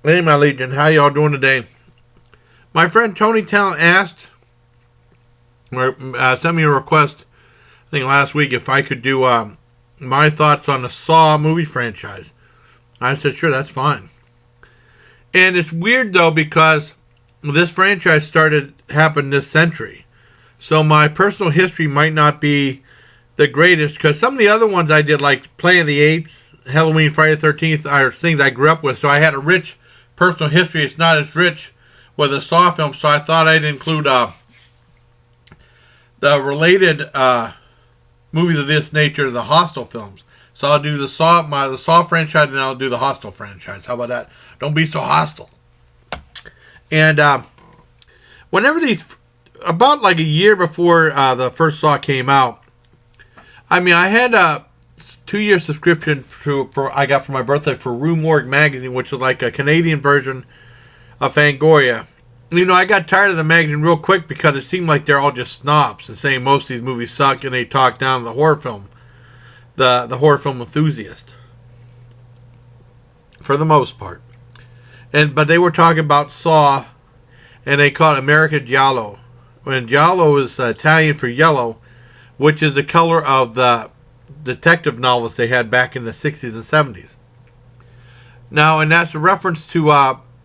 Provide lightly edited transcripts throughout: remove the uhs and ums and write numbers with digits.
Hey, my Legion, how y'all doing today? My friend Tony Talant asked, or sent me a request, I think last week, if I could do my thoughts on the Saw movie franchise. I said, sure, that's fine. And it's weird, though, because this franchise happened this century. So my personal history might not be the greatest, because some of the other ones I did, like Planet of the Apes, Halloween, Friday the 13th, are things I grew up with. So I had a rich personal history. It's not as rich with the Saw films, so I thought I'd include the related movies of this nature, the Hostel films. So I'll do the Saw franchise, and I'll do the Hostel franchise. How about that? Don't be so hostile. And whenever about like a year before the first Saw came out, I mean, I had a 2-year subscription I got for my birthday for Rue Morgue magazine, which is like a Canadian version of Fangoria. You know, I got tired of the magazine real quick because it seemed like they're all just snobs and saying most of these movies suck, and they talk down the horror film, the horror film enthusiast, for the most part. But they were talking about Saw, and they call it America Giallo. When Giallo is Italian for yellow, which is the color of the detective novels they had back in the 60s and 70s. Now, and that's a reference to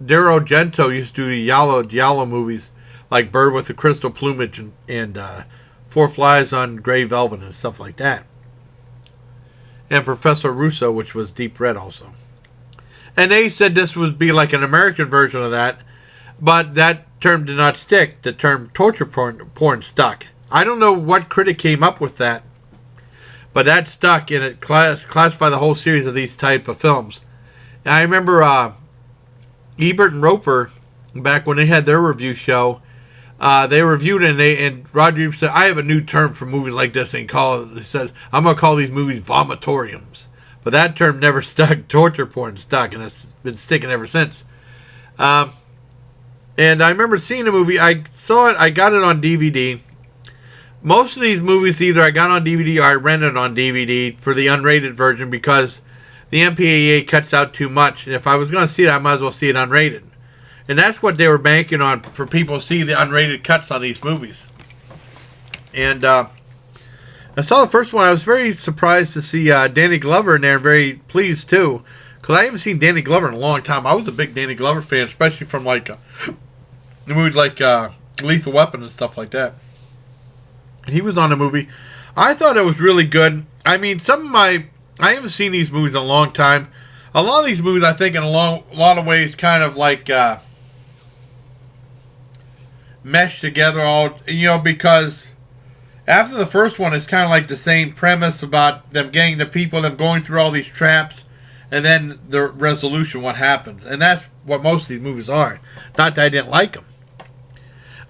Dario Argento used to do the Giallo movies, like Bird with the Crystal Plumage and Four Flies on Grey Velvet and stuff like that. And Professor Russo, which was Deep Red also. And they said this would be like an American version of that, but that term did not stick. The term torture porn stuck. I don't know what critic came up with that, but that stuck, and it classified the whole series of these type of films. And I remember Ebert and Roper, back when they had their review show, they reviewed it, and Roger Ebert said, I have a new term for movies like this, and he says, I'm going to call these movies vomitoriums. But that term never stuck. Torture porn stuck, and it's been sticking ever since. And I remember seeing the movie. I saw it. I got it on DVD. Most of these movies either I got on DVD or I rented on DVD for the unrated version because the MPAA cuts out too much. And if I was going to see it, I might as well see it unrated. And that's what they were banking on, for people to see the unrated cuts on these movies. And I saw the first one. I was very surprised to see Danny Glover in there, and very pleased too, because I haven't seen Danny Glover in a long time. I was a big Danny Glover fan, especially from like the movies like Lethal Weapon and stuff like that. And he was on the movie. I thought it was really good. I mean, I haven't seen these movies in a long time. A lot of these movies, I think, in a lot of ways, kind of like mesh together all, because after the first one, it's kind of like the same premise about them getting the people, them going through all these traps, and then the resolution, what happens. And that's what most of these movies are. Not that I didn't like them.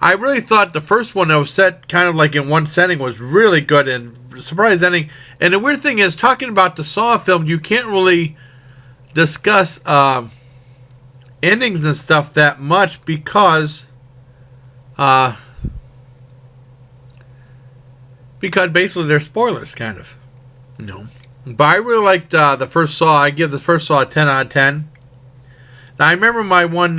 I really thought the first one that was set kind of like in one setting was really good and surprised ending. And the weird thing is, talking about the Saw film, you can't really discuss endings and stuff that much because basically they're spoilers, kind of. But I really liked the first Saw. I give the first Saw a 10 out of 10. Now, I remember my one...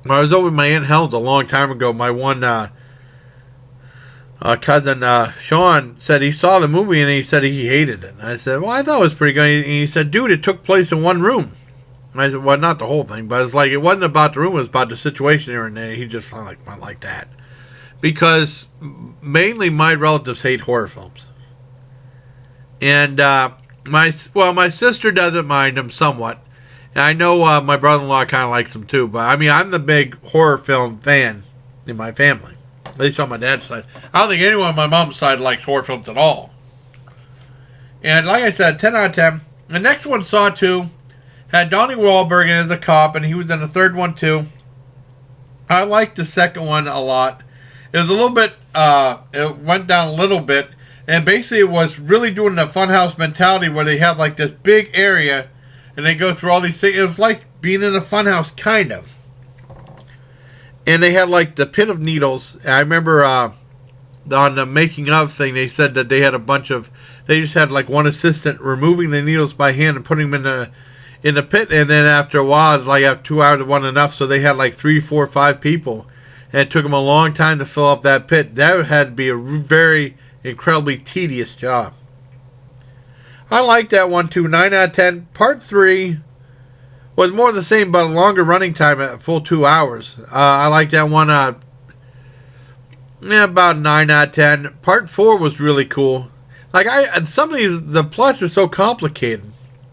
when I was over with my Aunt Helens a long time ago, my one cousin, Sean, said he saw the movie and he said he hated it. And I said, well, I thought it was pretty good. And he said, dude, it took place in one room. And I said, well, not the whole thing, but it's like, it wasn't about the room, it was about the situation here and there. He just I like that. Because mainly my relatives hate horror films. And my sister doesn't mind them somewhat. And I know my brother-in-law kind of likes them too, but I mean, I'm the big horror film fan in my family, at least on my dad's side. I don't think anyone on my mom's side likes horror films at all. And like I said, 10 out of 10. The next one, Saw 2, had Donnie Wahlberg in as a cop, and he was in the third one too. I liked the second one a lot. It was a little bit, it went down a little bit, and basically it was really doing the Funhouse mentality where they have like this big area and they go through all these things. It was like being in a funhouse, kind of. And they had like the pit of needles. I remember on the making of thing, they said that they had they just had like one assistant removing the needles by hand and putting them in the pit, and then after a while, it's like after 2 hours, it wasn't enough, so they had like 3, 4, 5 people, and it took them a long time to fill up that pit. That had to be a very incredibly tedious job. I like that one too. 9 out of 10. Part 3 was more of the same, but a longer running time at full 2 hours. I like that one. About 9 out of 10. Part 4 was really cool. Like some of these, the plots are so complicated.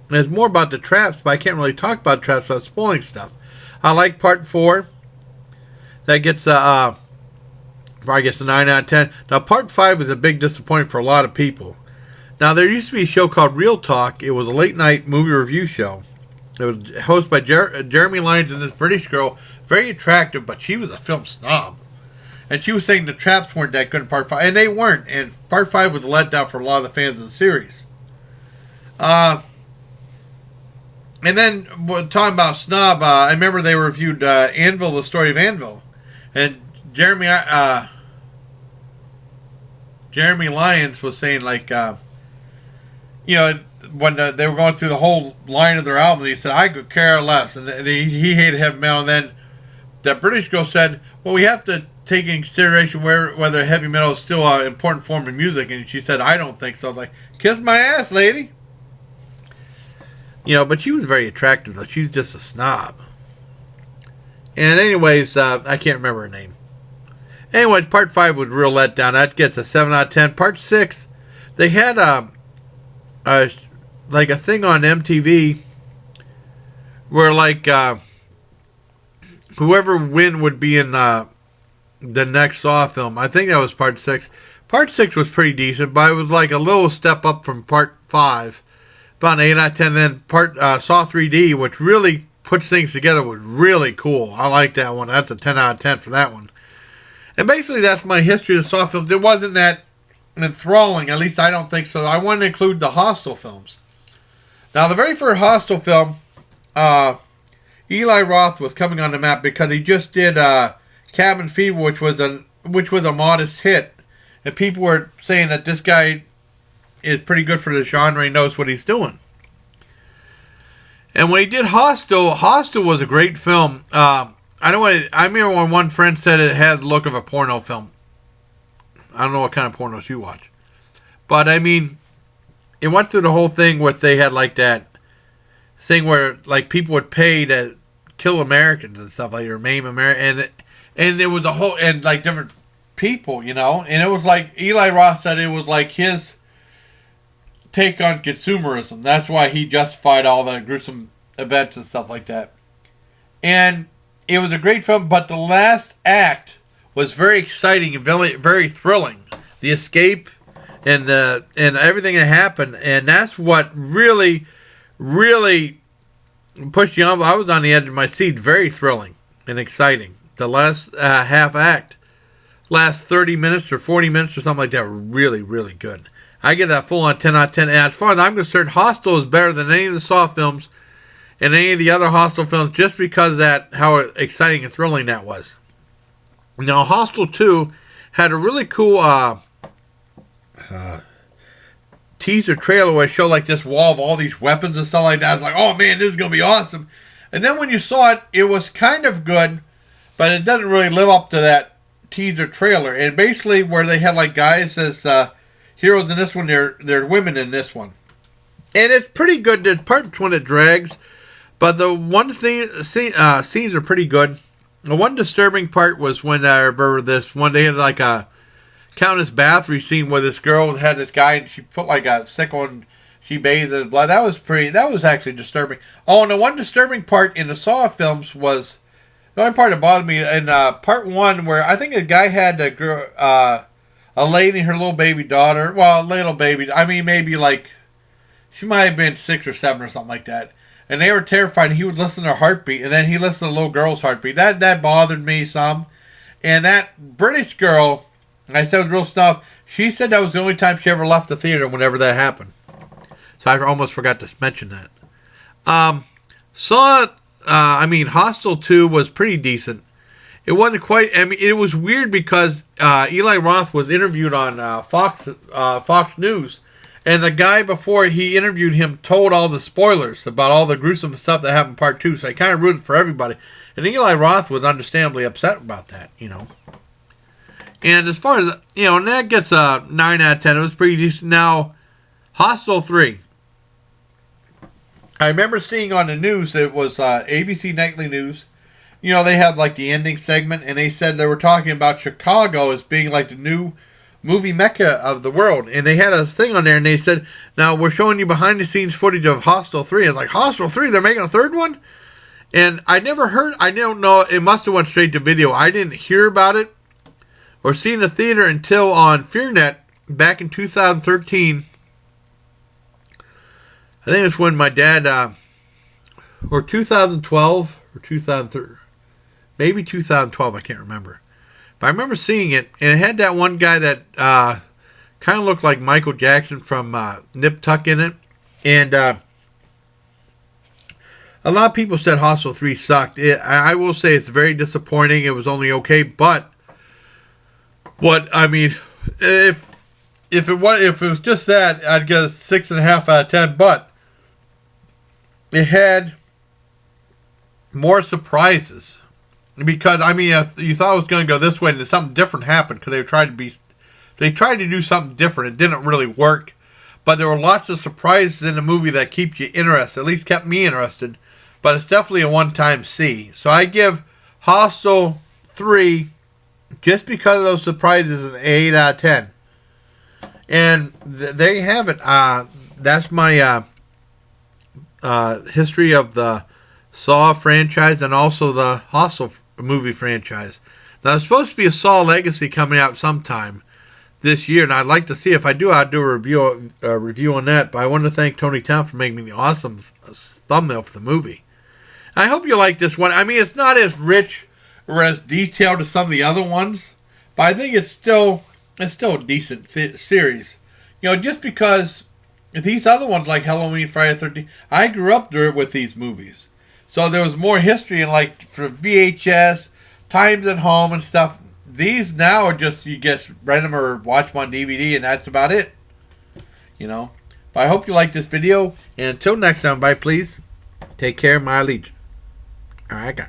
And it's more about the traps, but I can't really talk about traps without spoiling stuff. I like Part 4. That gets probably gets a 9 out of 10. Now Part 5 is a big disappointment for a lot of people. Now there used to be a show called Real Talk. It was a late night movie review show. It was hosted by Jeremy Lyons and this British girl, very attractive, but she was a film snob. And she was saying the traps weren't that good in Part 5. And they weren't. And Part 5 was a letdown for a lot of the fans of the series. And then, talking about snob, I remember they reviewed Anvil, the story of Anvil. And Jeremy Lyons was saying, like, when they were going through the whole line of their album, he said, I could care less. And he hated heavy metal. And then that British girl said, well, we have to take in consideration whether heavy metal is still an important form of music. And she said, I don't think so. I was like, kiss my ass, lady. But she was very attractive, though. She was just a snob. And anyways, I can't remember her name. Anyways, Part 5 was real letdown. That gets a 7 out of 10. Part 6, they had like a thing on MTV where like whoever win would be in the next Saw film. I think that was Part 6. Part 6 was pretty decent, but it was like a little step up from Part 5. About an 8 out of 10. Then Saw 3D, which really puts things together, was really cool. I like that one. That's a 10 out of 10 for that one. And basically that's my history of the Saw films. It wasn't that enthralling, at least I don't think so. I want to include the Hostel films. Now, the very first Hostel film, Eli Roth was coming on the map because he just did Cabin Fever, which was a modest hit, and people were saying that this guy is pretty good for the genre. He knows what he's doing. And when he did Hostel was a great film. I remember when one friend said it had the look of a porno film. I don't know what kind of pornos you watch. But, I mean, it went through the whole thing where they had, like, that thing where, like, people would pay to kill Americans and stuff, like, or maim Americans. And it was a whole, and, like, different people, And it was like, Eli Roth said it was like his take on consumerism. That's why he justified all the gruesome events and stuff like that. And it was a great film, but the last act was very exciting and very, very thrilling. The escape and everything that happened, and that's what really, really pushed you on. I was on the edge of my seat. Very thrilling and exciting. The last half act, last 30 minutes or 40 minutes or something like that, were really, really good. I give that full on 10 out of 10. And as far as I'm concerned, Hostel is better than any of the Saw films and any of the other Hostel films, just because of that, how exciting and thrilling that was. Now, Hostel 2 had a really cool teaser trailer where it showed like this wall of all these weapons and stuff like that. I was like, oh man, this is going to be awesome. And then when you saw it, it was kind of good, but it doesn't really live up to that teaser trailer. And basically where they had like guys as heroes in this one, they're women in this one. And it's pretty good. There's parts when it drags, but the one thing, scenes are pretty good. The one disturbing part was when they had like a Countess Bathory scene where this girl had this guy and she put like a sickle and she bathed in blood. That was actually disturbing. Oh, and the one disturbing part in the Saw films was, the only part that bothered me in part 1 where I think a guy had a girl, a lady and her little baby daughter. Well, little baby. I mean, maybe like, she might have been 6 or 7 or something like that. And they were terrified. He would listen to her heartbeat, and then he listened to the little girl's heartbeat. That bothered me some. And that British girl, I said was real snob, she said that was the only time she ever left the theater whenever that happened. So I almost forgot to mention that. Hostel 2 was pretty decent. It wasn't quite, it was weird because Eli Roth was interviewed on Fox News, And the guy before he interviewed him told all the spoilers about all the gruesome stuff that happened in part 2. So I kind of rooted for everybody. And Eli Roth was understandably upset about that, you know. And as far as, you know, and that gets a 9 out of 10. It was pretty decent. Now, Hostel 3. I remember seeing on the news, it was ABC Nightly News. You know, they had like the ending segment, and they said they were talking about Chicago as being like the new movie mecca of the world. And they had a thing on there, and they said, now we're showing you behind the scenes footage of Hostel 3. It's like, Hostel 3, they're making a third one? And I never heard, I don't know, it must have went straight to video. I didn't hear about it or see in the theater until on FearNet back in 2013. I think it's when my dad, or 2012 or 2013, maybe 2012, I can't remember. But I remember seeing it, and it had that one guy that kind of looked like Michael Jackson from Nip Tuck in it. And a lot of people said Hostel 3 sucked. I will say it's very disappointing. It was only okay, but I mean, if it was just that, I'd get a 6.5 out of 10. But it had more surprises because I mean, you thought it was going to go this way, and then something different happened because they tried to do something different. It didn't really work, but there were lots of surprises in the movie that keep you interested. At least kept me interested. But it's definitely a one-time see. So I give Hostel 3, just because of those surprises, an 8 out of 10. And there you have it. That's my history of the Saw franchise and also the Hostel movie franchise. Now, there's supposed to be a Saw Legacy coming out sometime this year, and I'd like to see if I do. I'll do a review on that. But I want to thank Tony Talant for making me the awesome thumbnail for the movie. I hope you like this one. I mean, it's not as rich or as detailed as some of the other ones, but I think it's still a decent series. You know, just because these other ones like Halloween, Friday the 13th, I grew up with these movies. So there was more history in like for VHS, times at home and stuff. These now are just, you just rent them or watch them on DVD and that's about it. You know. But I hope you like this video. And until next time, bye please. Take care, my Legion. Alright, guys.